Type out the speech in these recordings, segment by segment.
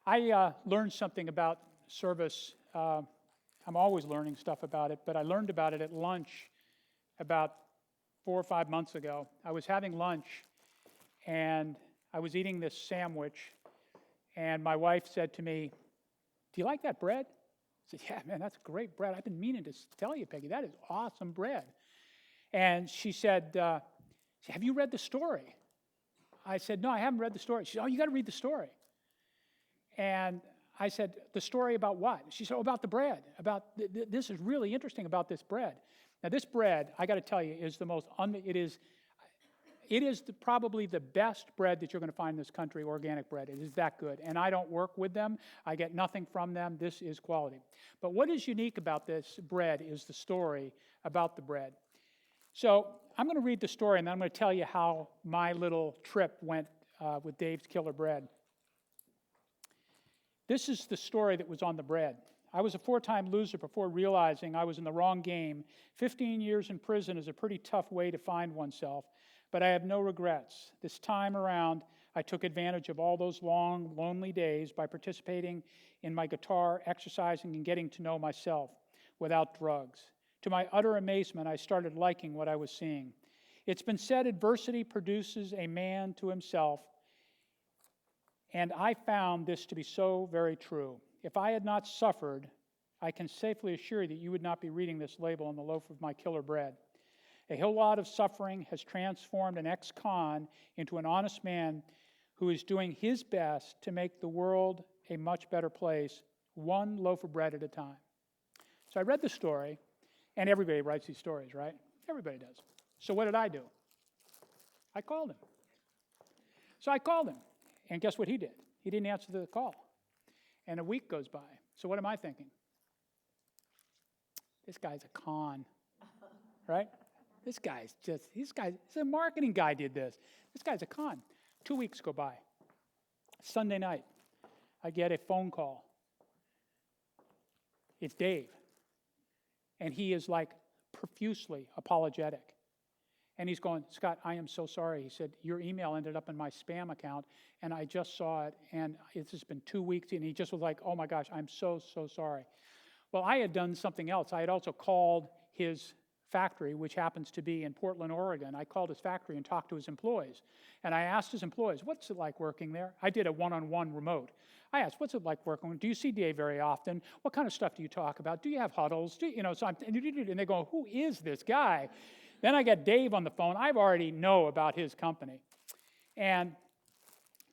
I learned something about service. I'm always learning stuff about it, but I learned about it at lunch about 4 or 5 months ago. I was having lunch, and I was eating this sandwich, and my wife said to me, "Do you like that bread?" I said, "Yeah, man, that's great bread. I've been meaning to tell you, Peggy, that is awesome bread." And she said, "Have you read the story?" I said, "No, I haven't read the story." She said, "Oh, you got to read the story." And I said, "The story about what?" She said, "Oh, about the bread. About this is really interesting about this bread." Now, this bread, I got to tell you, is the most. It is probably the best bread that you're going to find in this country. Organic bread. It is that good. And I don't work with them. I get nothing from them. This is quality. But what is unique about this bread is the story about the bread. So I'm going to read the story, and then I'm going to tell you how my little trip went with Dave's Killer Bread. This is the story that was on the bread. I was a 4-time loser before realizing I was in the wrong game. 15 years in prison is a pretty tough way to find oneself, but I have no regrets. This time around, I took advantage of all those long, lonely days by participating in my guitar, exercising, and getting to know myself without drugs. To my utter amazement, I started liking what I was seeing. It's been said adversity produces a man to himself, and I found this to be so very true. If I had not suffered, I can safely assure you that you would not be reading this label on the loaf of my killer bread. A whole lot of suffering has transformed an ex-con into an honest man who is doing his best to make the world a much better place, one loaf of bread at a time. So I read the story, and everybody writes these stories, right? Everybody does. So what did I do? I called him. So I called him. And guess what he did? He didn't answer the call. And a week goes by. So what am I thinking? This guy's a con, right? This guy's a marketing guy did this. This guy's a con. 2 weeks go by. Sunday night, I get a phone call. It's Dave. And he is like profusely apologetic. And he's going, "Scott, I am so sorry." He said, "Your email ended up in my spam account, and I just saw it, and it's just been 2 weeks." And he just was like, "Oh my gosh, I'm so sorry." Well, I had done something else. I had also called his factory, which happens to be in Portland, Oregon. I called his factory and talked to his employees. And I asked his employees, "What's it like working there?" I did a one-on-one remote. I asked, "What's it like working? Do you see Dave very often? What kind of stuff do you talk about? Do you have huddles? And they go, "Who is this guy?" Then I get Dave on the phone. I already know about his company. And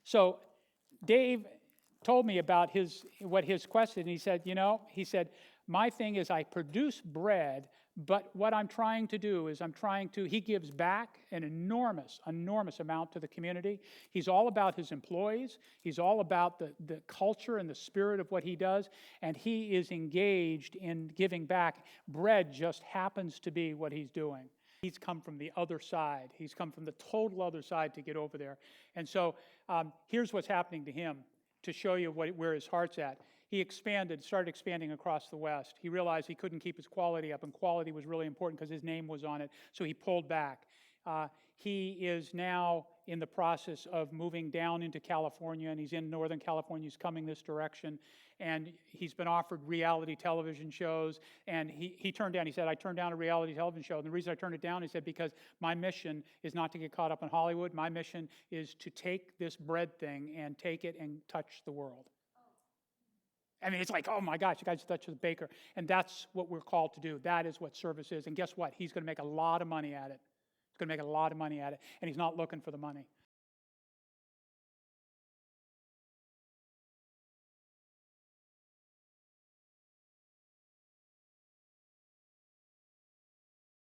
so Dave told me about what his question, and he said, "My thing is I produce bread, but what I'm trying to do is he gives back an enormous amount to the community. He's all about his employees. He's all about the culture and the spirit of what he does, and he is engaged in giving back. Bread just happens to be what he's doing." He's come from the other side. He's come from the total other side to get over there. And so here's what's happening to him to show you where his heart's at. He started expanding across the West. He realized he couldn't keep his quality up, and quality was really important because his name was on it, so he pulled back. He is now in the process of moving down into California, and he's in Northern California. He's coming this direction, and he's been offered reality television shows, and he turned down. He said, "I turned down a reality television show, and the reason I turned it down," he said, "because my mission is not to get caught up in Hollywood. My mission is to take this bread thing and take it and touch the world." I mean, it's like, oh my gosh, you guys touch the baker. And that's what we're called to do. That is what service is. And guess what? He's going to make a lot of money at it. He's going to make a lot of money at it. And he's not looking for the money.